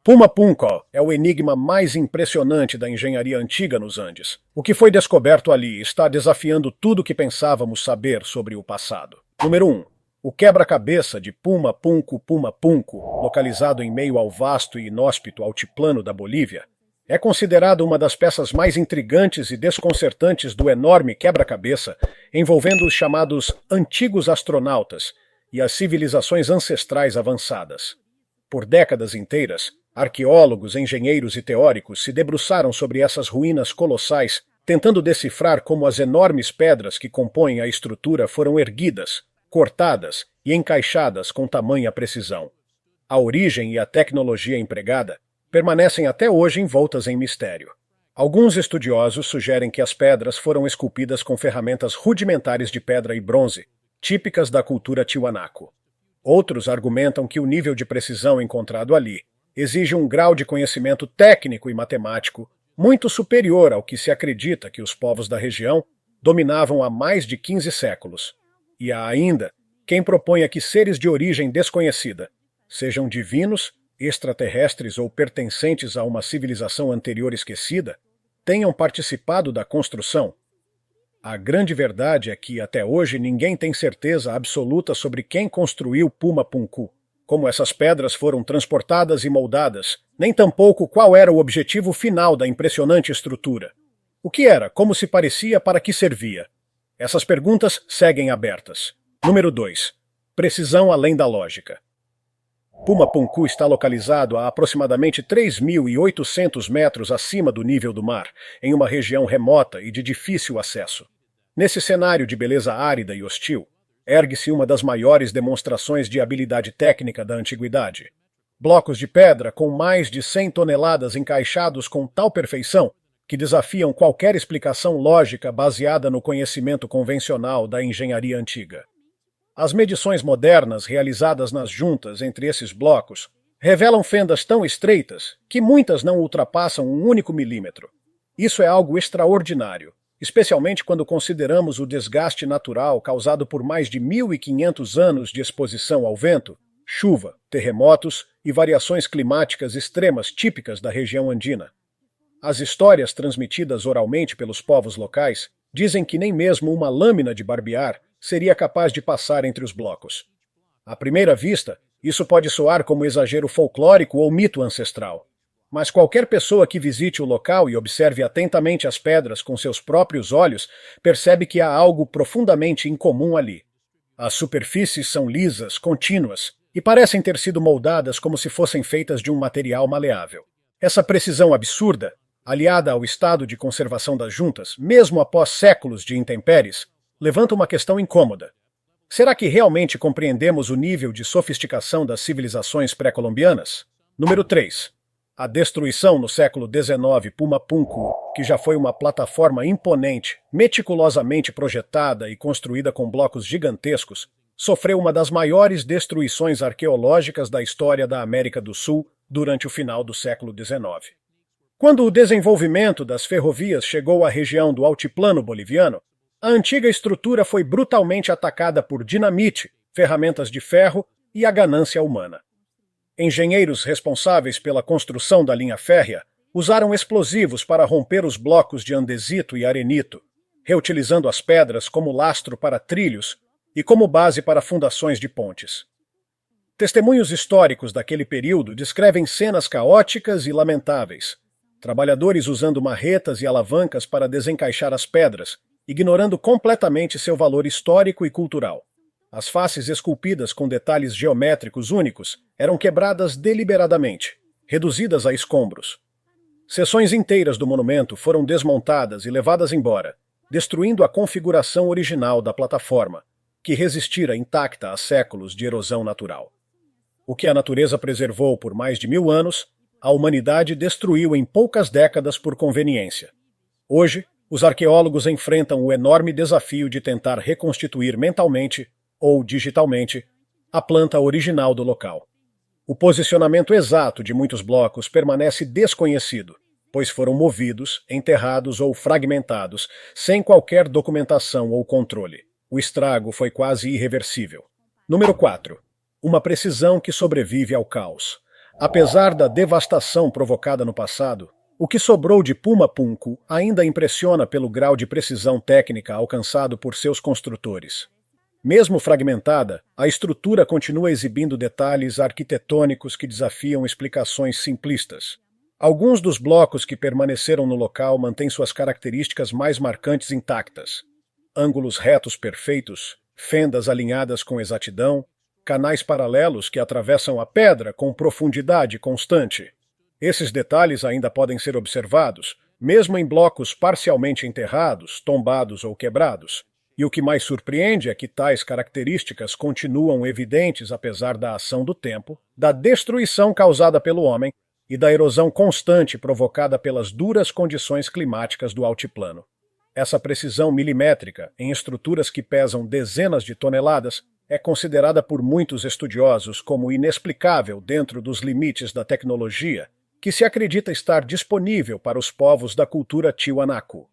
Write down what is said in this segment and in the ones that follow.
Puma Punco é o enigma mais impressionante da engenharia antiga nos Andes. O que foi descoberto ali está desafiando tudo o que pensávamos saber sobre o passado. Número 1. O quebra-cabeça de Puma Punco, localizado em meio ao vasto e inóspito altiplano da Bolívia, é considerado uma das peças mais intrigantes e desconcertantes do enorme quebra-cabeça envolvendo os chamados antigos astronautas e as civilizações ancestrais avançadas. Por décadas inteiras, arqueólogos, engenheiros e teóricos se debruçaram sobre essas ruínas colossais, tentando decifrar como as enormes pedras que compõem a estrutura foram erguidas, cortadas e encaixadas com tamanha precisão. A origem e a tecnologia empregada permanecem até hoje envoltas em mistério. Alguns estudiosos sugerem que as pedras foram esculpidas com ferramentas rudimentares de pedra e bronze, típicas da cultura tiwanaku. Outros argumentam que o nível de precisão encontrado ali exige um grau de conhecimento técnico e matemático muito superior ao que se acredita que os povos da região dominavam há mais de 15 séculos. E há ainda quem proponha que seres de origem desconhecida, sejam divinos, extraterrestres ou pertencentes a uma civilização anterior esquecida, tenham participado da construção. A grande verdade é que, até hoje, ninguém tem certeza absoluta sobre quem construiu Puma Punku, como essas pedras foram transportadas e moldadas, nem tampouco qual era o objetivo final da impressionante estrutura. O que era, como se parecia, para que servia? Essas perguntas seguem abertas. Número 2. Precisão além da lógica. Puma Punku está localizado a aproximadamente 3.800 metros acima do nível do mar, em uma região remota e de difícil acesso. Nesse cenário de beleza árida e hostil, ergue-se uma das maiores demonstrações de habilidade técnica da antiguidade. Blocos de pedra com mais de 100 toneladas encaixados com tal perfeição que desafiam qualquer explicação lógica baseada no conhecimento convencional da engenharia antiga. As medições modernas realizadas nas juntas entre esses blocos revelam fendas tão estreitas que muitas não ultrapassam um único milímetro. Isso é algo extraordinário, especialmente quando consideramos o desgaste natural causado por mais de 1.500 anos de exposição ao vento, chuva, terremotos e variações climáticas extremas típicas da região andina. As histórias transmitidas oralmente pelos povos locais dizem que nem mesmo uma lâmina de barbear seria capaz de passar entre os blocos. À primeira vista, isso pode soar como exagero folclórico ou mito ancestral. Mas qualquer pessoa que visite o local e observe atentamente as pedras com seus próprios olhos percebe que há algo profundamente incomum ali. As superfícies são lisas, contínuas, e parecem ter sido moldadas como se fossem feitas de um material maleável. Essa precisão absurda, aliada ao estado de conservação das juntas, mesmo após séculos de intempéries, levanta uma questão incômoda. Será que realmente compreendemos o nível de sofisticação das civilizações pré-colombianas? Número 3. A destruição no século XIX Puma Punku, que já foi uma plataforma imponente, meticulosamente projetada e construída com blocos gigantescos, sofreu uma das maiores destruições arqueológicas da história da América do Sul durante o final do século XIX. Quando o desenvolvimento das ferrovias chegou à região do altiplano boliviano, a antiga estrutura foi brutalmente atacada por dinamite, ferramentas de ferro e a ganância humana. Engenheiros responsáveis pela construção da linha férrea usaram explosivos para romper os blocos de andesito e arenito, reutilizando as pedras como lastro para trilhos e como base para fundações de pontes. Testemunhos históricos daquele período descrevem cenas caóticas e lamentáveis. Trabalhadores usando marretas e alavancas para desencaixar as pedras, ignorando completamente seu valor histórico e cultural. As faces esculpidas com detalhes geométricos únicos eram quebradas deliberadamente, reduzidas a escombros. Seções inteiras do monumento foram desmontadas e levadas embora, destruindo a configuração original da plataforma, que resistira intacta a séculos de erosão natural. O que a natureza preservou por mais de 1000 anos, a humanidade destruiu em poucas décadas por conveniência. Hoje, os arqueólogos enfrentam o enorme desafio de tentar reconstituir mentalmente, ou digitalmente, a planta original do local. O posicionamento exato de muitos blocos permanece desconhecido, pois foram movidos, enterrados ou fragmentados, sem qualquer documentação ou controle. O estrago foi quase irreversível. Número 4. Uma precisão que sobrevive ao caos. Apesar da devastação provocada no passado, o que sobrou de Puma-Punku ainda impressiona pelo grau de precisão técnica alcançado por seus construtores. Mesmo fragmentada, a estrutura continua exibindo detalhes arquitetônicos que desafiam explicações simplistas. Alguns dos blocos que permaneceram no local mantêm suas características mais marcantes intactas. Ângulos retos perfeitos, fendas alinhadas com exatidão, canais paralelos que atravessam a pedra com profundidade constante. Esses detalhes ainda podem ser observados, mesmo em blocos parcialmente enterrados, tombados ou quebrados. E o que mais surpreende é que tais características continuam evidentes apesar da ação do tempo, da destruição causada pelo homem e da erosão constante provocada pelas duras condições climáticas do altiplano. Essa precisão milimétrica em estruturas que pesam dezenas de toneladas é considerada por muitos estudiosos como inexplicável dentro dos limites da tecnologia que se acredita estar disponível para os povos da cultura Tiwanaku.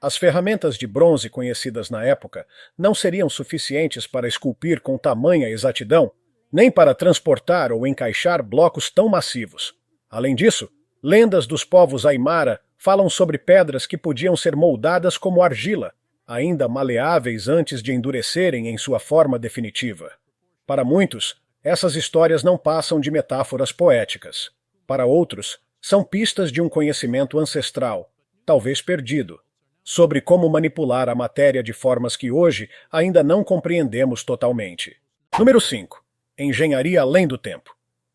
As ferramentas de bronze conhecidas na época não seriam suficientes para esculpir com tamanha exatidão, nem para transportar ou encaixar blocos tão massivos. Além disso, lendas dos povos Aimara falam sobre pedras que podiam ser moldadas como argila, ainda maleáveis antes de endurecerem em sua forma definitiva. Para muitos, essas histórias não passam de metáforas poéticas. Para outros, são pistas de um conhecimento ancestral, talvez perdido, sobre como manipular a matéria de formas que hoje ainda não compreendemos totalmente. Número 5. Engenharia além do tempo.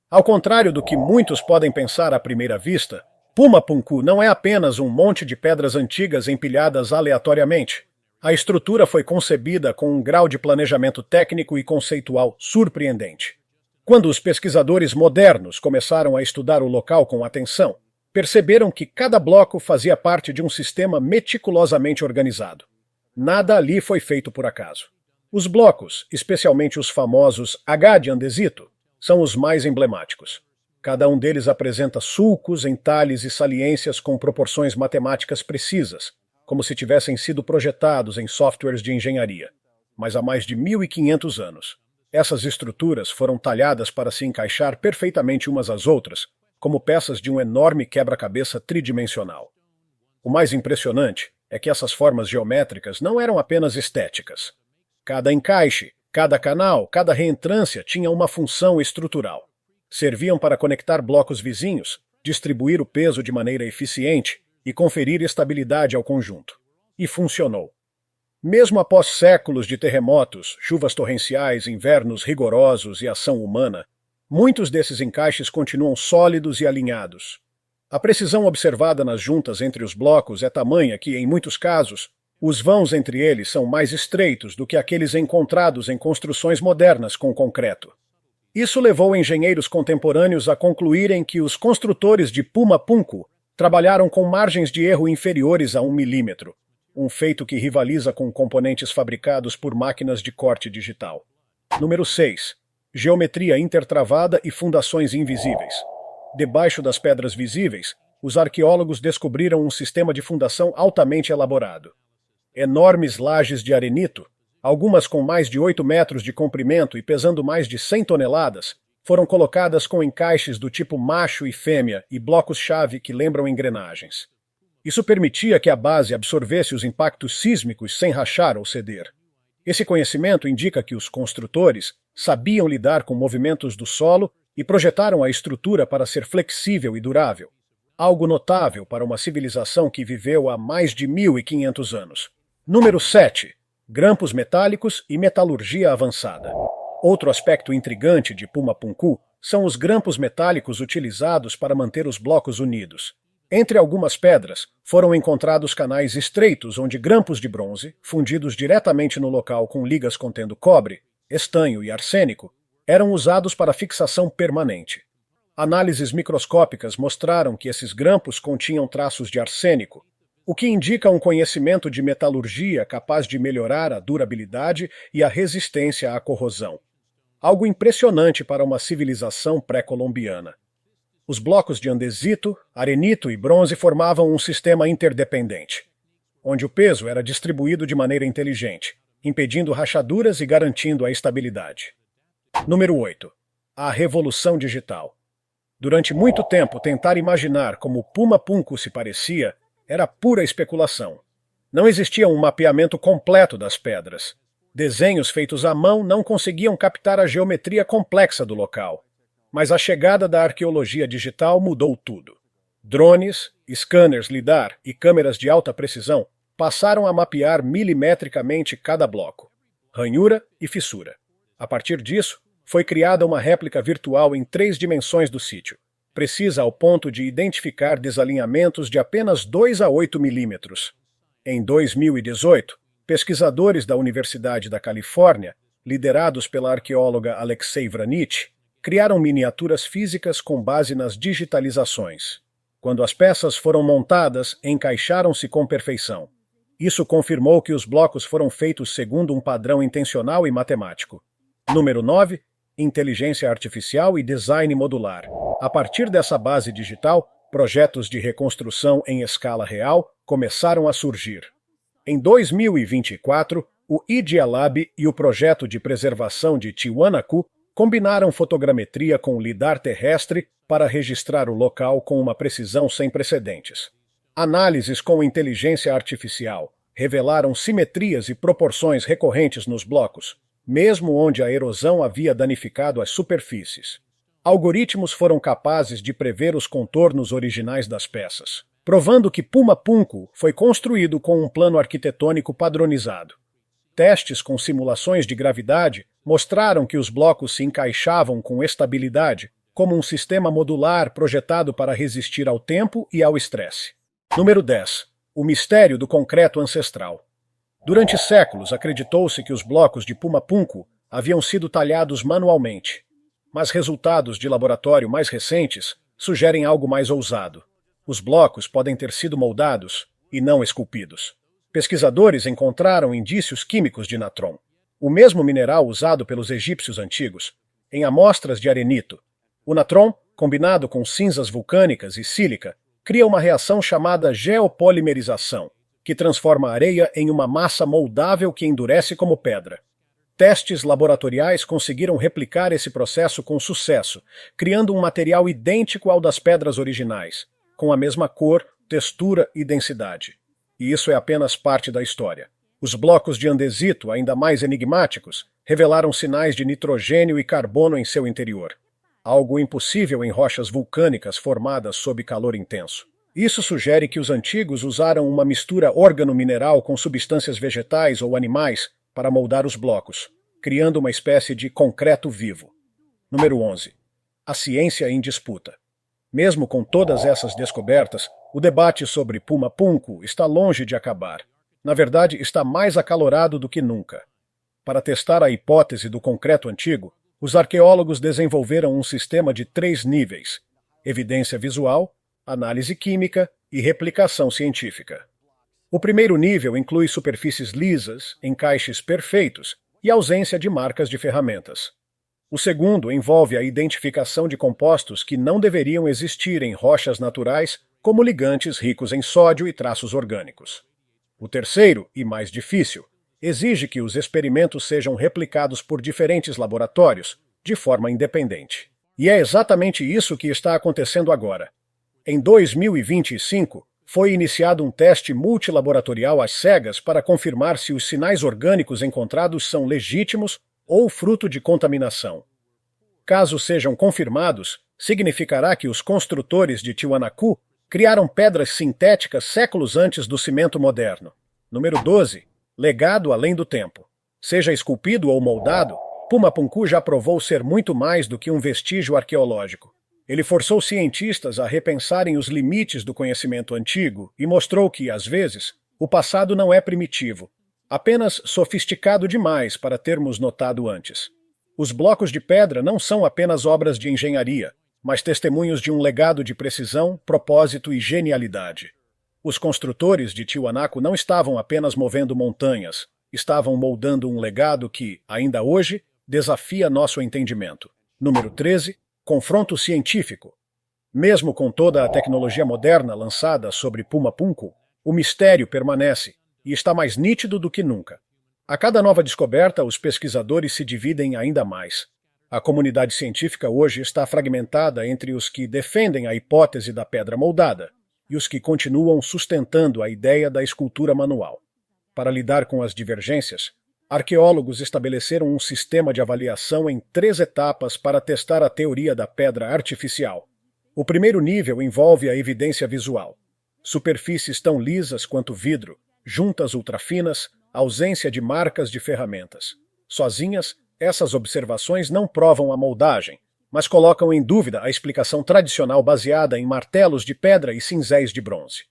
Ao contrário do que muitos podem pensar à primeira vista, Puma-Punku não é apenas um monte de pedras antigas empilhadas aleatoriamente. A estrutura foi concebida com um grau de planejamento técnico e conceitual surpreendente. Quando os pesquisadores modernos começaram a estudar o local com atenção, perceberam que cada bloco fazia parte de um sistema meticulosamente organizado. Nada ali foi feito por acaso. Os blocos, especialmente os famosos H de andesito, são os mais emblemáticos. Cada um deles apresenta sulcos, entalhes e saliências com proporções matemáticas precisas, como se tivessem sido projetados em softwares de engenharia. Mas há mais de 1.500 anos. Essas estruturas foram talhadas para se encaixar perfeitamente umas às outras, como peças de um enorme quebra-cabeça tridimensional. O mais impressionante é que essas formas geométricas não eram apenas estéticas. Cada encaixe, cada canal, cada reentrância tinha uma função estrutural. Serviam para conectar blocos vizinhos, distribuir o peso de maneira eficiente e conferir estabilidade ao conjunto. E funcionou. Mesmo após séculos de terremotos, chuvas torrenciais, invernos rigorosos e ação humana, muitos desses encaixes continuam sólidos e alinhados. A precisão observada nas juntas entre os blocos é tamanha que, em muitos casos, os vãos entre eles são mais estreitos do que aqueles encontrados em construções modernas com concreto. Isso levou engenheiros contemporâneos a concluírem que os construtores de Puma-Punku trabalharam com margens de erro inferiores a 1 milímetro, um feito que rivaliza com componentes fabricados por máquinas de corte digital. Número 6. Geometria intertravada e fundações invisíveis. Debaixo das pedras visíveis, os arqueólogos descobriram um sistema de fundação altamente elaborado. Enormes lajes de arenito, algumas com mais de 8 metros de comprimento e pesando mais de 100 toneladas, foram colocadas com encaixes do tipo macho e fêmea e blocos-chave que lembram engrenagens. Isso permitia que a base absorvesse os impactos sísmicos sem rachar ou ceder. Esse conhecimento indica que os construtores sabiam lidar com movimentos do solo e projetaram a estrutura para ser flexível e durável. Algo notável para uma civilização que viveu há mais de 1.500 anos. Número 7. Grampos metálicos e metalurgia avançada. Outro aspecto intrigante de Puma-Punku são os grampos metálicos utilizados para manter os blocos unidos. Entre algumas pedras, foram encontrados canais estreitos onde grampos de bronze, fundidos diretamente no local com ligas contendo cobre, estanho e arsênico, eram usados para fixação permanente. Análises microscópicas mostraram que esses grampos continham traços de arsênico, o que indica um conhecimento de metalurgia capaz de melhorar a durabilidade e a resistência à corrosão. Algo impressionante para uma civilização pré-colombiana. Os blocos de andesito, arenito e bronze formavam um sistema interdependente, onde o peso era distribuído de maneira inteligente, impedindo rachaduras e garantindo a estabilidade. Número 8. A revolução digital. Durante muito tempo, tentar imaginar como Pumapunku se parecia era pura especulação. Não existia um mapeamento completo das pedras. Desenhos feitos à mão não conseguiam captar a geometria complexa do local. Mas a chegada da arqueologia digital mudou tudo. Drones, scanners lidar e câmeras de alta precisão passaram a mapear milimetricamente cada bloco, ranhura e fissura. A partir disso, foi criada uma réplica virtual em 3 dimensões do sítio, precisa ao ponto de identificar desalinhamentos de apenas 2 a 8 milímetros. Em 2018, pesquisadores da Universidade da Califórnia, liderados pela arqueóloga Alexei Vranich, criaram miniaturas físicas com base nas digitalizações. Quando as peças foram montadas, encaixaram-se com perfeição. Isso confirmou que os blocos foram feitos segundo um padrão intencional e matemático. Número 9. Inteligência artificial e design modular. A partir dessa base digital, projetos de reconstrução em escala real começaram a surgir. Em 2024, o Idia Lab e o projeto de preservação de Tiwanaku combinaram fotogrametria com lidar terrestre para registrar o local com uma precisão sem precedentes. Análises com inteligência artificial revelaram simetrias e proporções recorrentes nos blocos, mesmo onde a erosão havia danificado as superfícies. Algoritmos foram capazes de prever os contornos originais das peças, provando que Pumapunku foi construído com um plano arquitetônico padronizado. Testes com simulações de gravidade mostraram que os blocos se encaixavam com estabilidade, como um sistema modular projetado para resistir ao tempo e ao estresse. Número 10. O mistério do concreto ancestral. Durante séculos, acreditou-se que os blocos de Pumapunku haviam sido talhados manualmente, mas resultados de laboratório mais recentes sugerem algo mais ousado. Os blocos podem ter sido moldados e não esculpidos. Pesquisadores encontraram indícios químicos de natron, o mesmo mineral usado pelos egípcios antigos, em amostras de arenito. O natron, combinado com cinzas vulcânicas e sílica, cria uma reação chamada geopolimerização, que transforma a areia em uma massa moldável que endurece como pedra. Testes laboratoriais conseguiram replicar esse processo com sucesso, criando um material idêntico ao das pedras originais, com a mesma cor, textura e densidade. E isso é apenas parte da história. Os blocos de andesito, ainda mais enigmáticos, revelaram sinais de nitrogênio e carbono em seu interior, algo impossível em rochas vulcânicas formadas sob calor intenso. Isso sugere que os antigos usaram uma mistura órgano-mineral com substâncias vegetais ou animais para moldar os blocos, criando uma espécie de concreto vivo. Número 11. A ciência em disputa. Mesmo com todas essas descobertas, o debate sobre Pumapunku está longe de acabar. Na verdade, está mais acalorado do que nunca. Para testar a hipótese do concreto antigo, os arqueólogos desenvolveram um sistema de 3 níveis: evidência visual, análise química e replicação científica. O primeiro nível inclui superfícies lisas, encaixes perfeitos e ausência de marcas de ferramentas. O segundo envolve a identificação de compostos que não deveriam existir em rochas naturais, como ligantes ricos em sódio e traços orgânicos. O terceiro, e mais difícil, exige que os experimentos sejam replicados por diferentes laboratórios, de forma independente. E é exatamente isso que está acontecendo agora. Em 2025, foi iniciado um teste multilaboratorial às cegas para confirmar se os sinais orgânicos encontrados são legítimos ou fruto de contaminação. Caso sejam confirmados, significará que os construtores de Tiwanaku criaram pedras sintéticas séculos antes do cimento moderno. Número 12. Legado além do tempo. Seja esculpido ou moldado, Pumapunku já provou ser muito mais do que um vestígio arqueológico. Ele forçou cientistas a repensarem os limites do conhecimento antigo e mostrou que, às vezes, o passado não é primitivo, apenas sofisticado demais para termos notado antes. Os blocos de pedra não são apenas obras de engenharia, mas testemunhos de um legado de precisão, propósito e genialidade. Os construtores de Tiwanaku não estavam apenas movendo montanhas, estavam moldando um legado que, ainda hoje, desafia nosso entendimento. Número 13. Confronto científico. Mesmo com toda a tecnologia moderna lançada sobre Pumapunku, o mistério permanece e está mais nítido do que nunca. A cada nova descoberta, os pesquisadores se dividem ainda mais. A comunidade científica hoje está fragmentada entre os que defendem a hipótese da pedra moldada e os que continuam sustentando a ideia da escultura manual. Para lidar com as divergências, arqueólogos estabeleceram um sistema de avaliação em 3 etapas para testar a teoria da pedra artificial. O primeiro nível envolve a evidência visual. Superfícies tão lisas quanto vidro, juntas ultrafinas, ausência de marcas de ferramentas. Sozinhas, essas observações não provam a moldagem, mas colocam em dúvida a explicação tradicional baseada em martelos de pedra e cinzéis de bronze.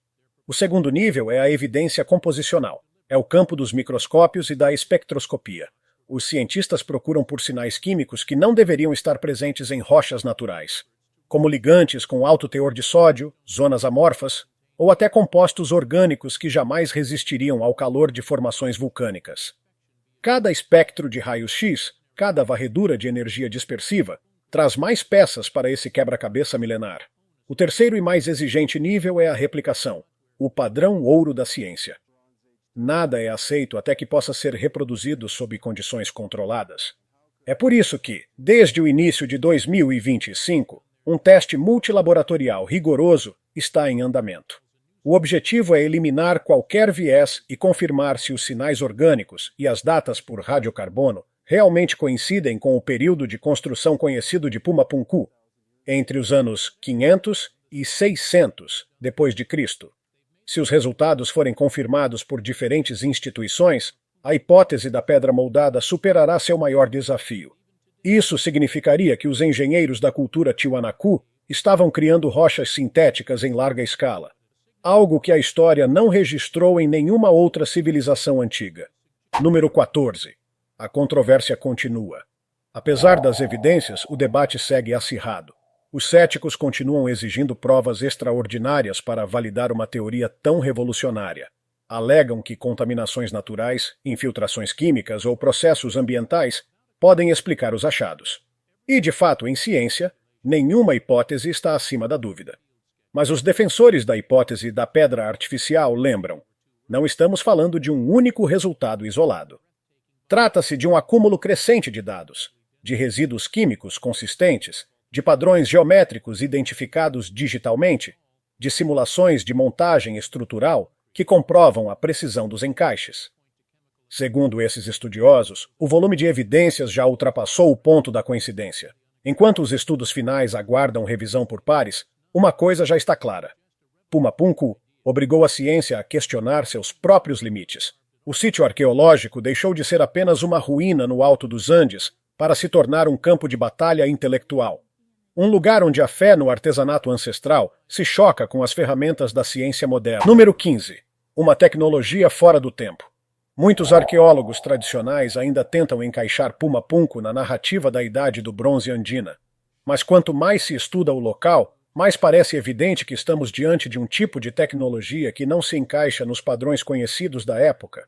O segundo nível é a evidência composicional. É o campo dos microscópios e da espectroscopia. Os cientistas procuram por sinais químicos que não deveriam estar presentes em rochas naturais, como ligantes com alto teor de sódio, zonas amorfas, ou até compostos orgânicos que jamais resistiriam ao calor de formações vulcânicas. Cada espectro de raios-x, cada varredura de energia dispersiva, traz mais peças para esse quebra-cabeça milenar. O terceiro e mais exigente nível é a replicação, o padrão ouro da ciência. Nada é aceito até que possa ser reproduzido sob condições controladas. É por isso que, desde o início de 2025, um teste multilaboratorial rigoroso está em andamento. O objetivo é eliminar qualquer viés e confirmar se os sinais orgânicos e as datas por radiocarbono realmente coincidem com o período de construção conhecido de Pumapunku, entre os anos 500 e 600 depois de Cristo. Se os resultados forem confirmados por diferentes instituições, a hipótese da pedra moldada superará seu maior desafio. Isso significaria que os engenheiros da cultura Tiwanaku estavam criando rochas sintéticas em larga escala, algo que a história não registrou em nenhuma outra civilização antiga. Número 14. A controvérsia continua. Apesar das evidências, o debate segue acirrado. Os céticos continuam exigindo provas extraordinárias para validar uma teoria tão revolucionária. Alegam que contaminações naturais, infiltrações químicas ou processos ambientais podem explicar os achados. E, de fato, em ciência, nenhuma hipótese está acima da dúvida. Mas os defensores da hipótese da pedra artificial lembram: não estamos falando de um único resultado isolado. Trata-se de um acúmulo crescente de dados, de resíduos químicos consistentes, de padrões geométricos identificados digitalmente, de simulações de montagem estrutural que comprovam a precisão dos encaixes. Segundo esses estudiosos, o volume de evidências já ultrapassou o ponto da coincidência. Enquanto os estudos finais aguardam revisão por pares, uma coisa já está clara. Pumapunku obrigou a ciência a questionar seus próprios limites. O sítio arqueológico deixou de ser apenas uma ruína no alto dos Andes para se tornar um campo de batalha intelectual. Um lugar onde a fé no artesanato ancestral se choca com as ferramentas da ciência moderna. Número 15. Uma tecnologia fora do tempo. Muitos arqueólogos tradicionais ainda tentam encaixar Pumapunku na narrativa da Idade do Bronze Andina. Mas quanto mais se estuda o local, mais parece evidente que estamos diante de um tipo de tecnologia que não se encaixa nos padrões conhecidos da época.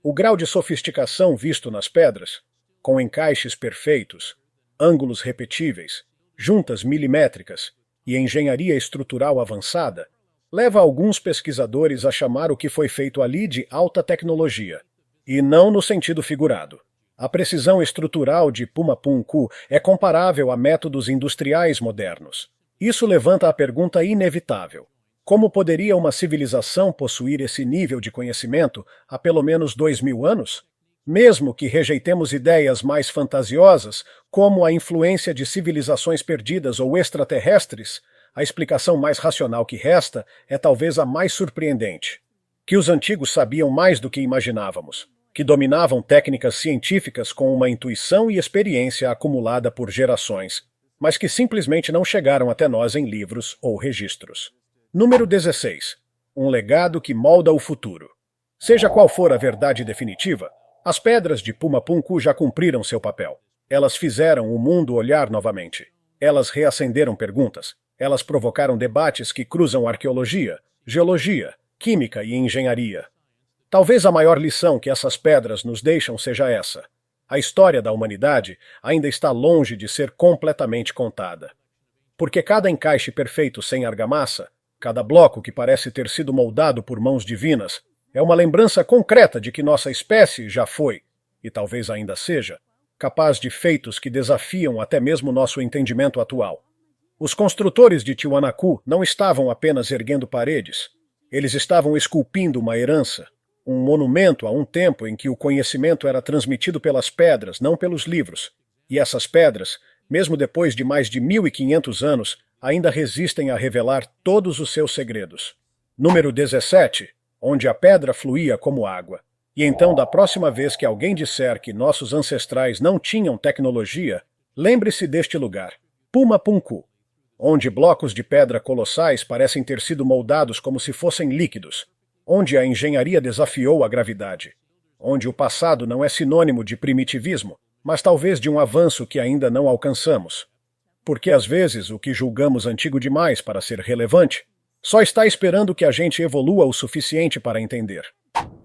O grau de sofisticação visto nas pedras, com encaixes perfeitos, ângulos repetíveis, juntas milimétricas e engenharia estrutural avançada, leva alguns pesquisadores a chamar o que foi feito ali de alta tecnologia, e não no sentido figurado. A precisão estrutural de Pumapunku é comparável a métodos industriais modernos. Isso levanta a pergunta inevitável: como poderia uma civilização possuir esse nível de conhecimento há pelo menos 2000 anos? Mesmo que rejeitemos ideias mais fantasiosas, como a influência de civilizações perdidas ou extraterrestres, a explicação mais racional que resta é talvez a mais surpreendente. Que os antigos sabiam mais do que imaginávamos, que dominavam técnicas científicas com uma intuição e experiência acumulada por gerações, mas que simplesmente não chegaram até nós em livros ou registros. Número 16. Um legado que molda o futuro. Seja qual for a verdade definitiva, as pedras de Pumapunku já cumpriram seu papel. Elas fizeram o mundo olhar novamente. Elas reacenderam perguntas. Elas provocaram debates que cruzam arqueologia, geologia, química e engenharia. Talvez a maior lição que essas pedras nos deixam seja essa: a história da humanidade ainda está longe de ser completamente contada. Porque cada encaixe perfeito sem argamassa, cada bloco que parece ter sido moldado por mãos divinas, é uma lembrança concreta de que nossa espécie já foi, e talvez ainda seja, capaz de feitos que desafiam até mesmo nosso entendimento atual. Os construtores de Tiwanaku não estavam apenas erguendo paredes, eles estavam esculpindo uma herança, um monumento a um tempo em que o conhecimento era transmitido pelas pedras, não pelos livros. E essas pedras, mesmo depois de mais de 1500 anos, ainda resistem a revelar todos os seus segredos. Número 17, onde a pedra fluía como água. E então, da próxima vez que alguém disser que nossos ancestrais não tinham tecnologia, lembre-se deste lugar, Puma Punku, onde blocos de pedra colossais parecem ter sido moldados como se fossem líquidos, onde a engenharia desafiou a gravidade, onde o passado não é sinônimo de primitivismo, mas talvez de um avanço que ainda não alcançamos. Porque às vezes o que julgamos antigo demais para ser relevante só está esperando que a gente evolua o suficiente para entender.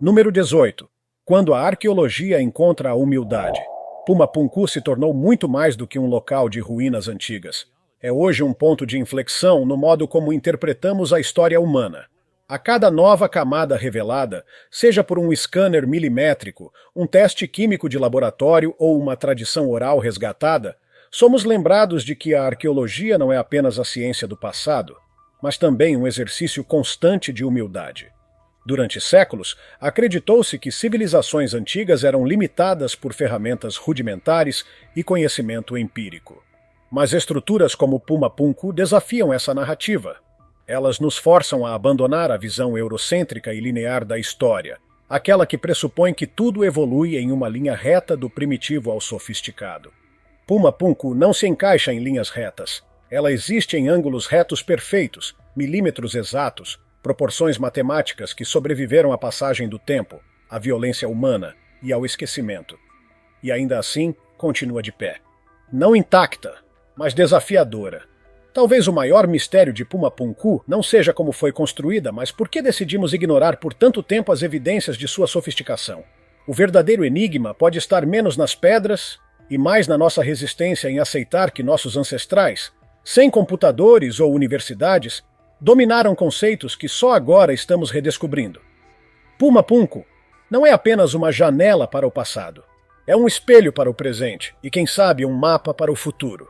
Número 18. Quando a arqueologia encontra a humildade. Puma Punku se tornou muito mais do que um local de ruínas antigas. É hoje um ponto de inflexão no modo como interpretamos a história humana. A cada nova camada revelada, seja por um scanner milimétrico, um teste químico de laboratório ou uma tradição oral resgatada, somos lembrados de que a arqueologia não é apenas a ciência do passado, mas também um exercício constante de humildade. Durante séculos, acreditou-se que civilizações antigas eram limitadas por ferramentas rudimentares e conhecimento empírico. Mas estruturas como Puma Punku desafiam essa narrativa. Elas nos forçam a abandonar a visão eurocêntrica e linear da história, aquela que pressupõe que tudo evolui em uma linha reta do primitivo ao sofisticado. Puma Punku não se encaixa em linhas retas. Ela existe em ângulos retos perfeitos, milímetros exatos, proporções matemáticas que sobreviveram à passagem do tempo, à violência humana e ao esquecimento. E ainda assim, continua de pé. Não intacta, mas desafiadora. Talvez o maior mistério de Puma Punku não seja como foi construída, mas por que decidimos ignorar por tanto tempo as evidências de sua sofisticação. O verdadeiro enigma pode estar menos nas pedras e mais na nossa resistência em aceitar que nossos ancestrais, sem computadores ou universidades, dominaram conceitos que só agora estamos redescobrindo. Puma Punku não é apenas uma janela para o passado. É um espelho para o presente e, quem sabe, um mapa para o futuro.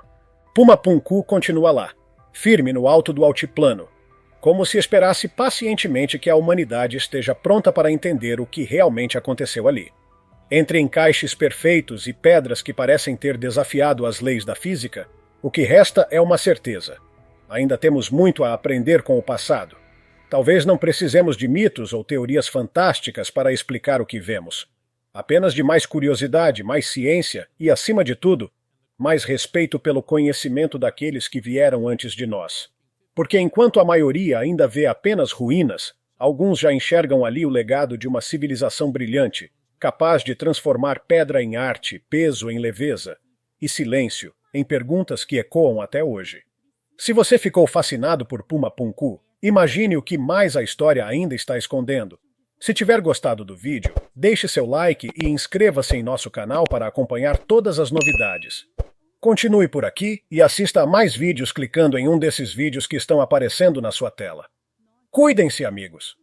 Puma Punku continua lá, firme no alto do altiplano, como se esperasse pacientemente que a humanidade esteja pronta para entender o que realmente aconteceu ali. Entre encaixes perfeitos e pedras que parecem ter desafiado as leis da física, o que resta é uma certeza. Ainda temos muito a aprender com o passado. Talvez não precisemos de mitos ou teorias fantásticas para explicar o que vemos. Apenas de mais curiosidade, mais ciência e, acima de tudo, mais respeito pelo conhecimento daqueles que vieram antes de nós. Porque enquanto a maioria ainda vê apenas ruínas, alguns já enxergam ali o legado de uma civilização brilhante, capaz de transformar pedra em arte, peso em leveza, e silêncio em perguntas que ecoam até hoje. Se você ficou fascinado por Puma Punku, imagine o que mais a história ainda está escondendo. Se tiver gostado do vídeo, deixe seu like e inscreva-se em nosso canal para acompanhar todas as novidades. Continue por aqui e assista a mais vídeos clicando em um desses vídeos que estão aparecendo na sua tela. Cuidem-se, amigos!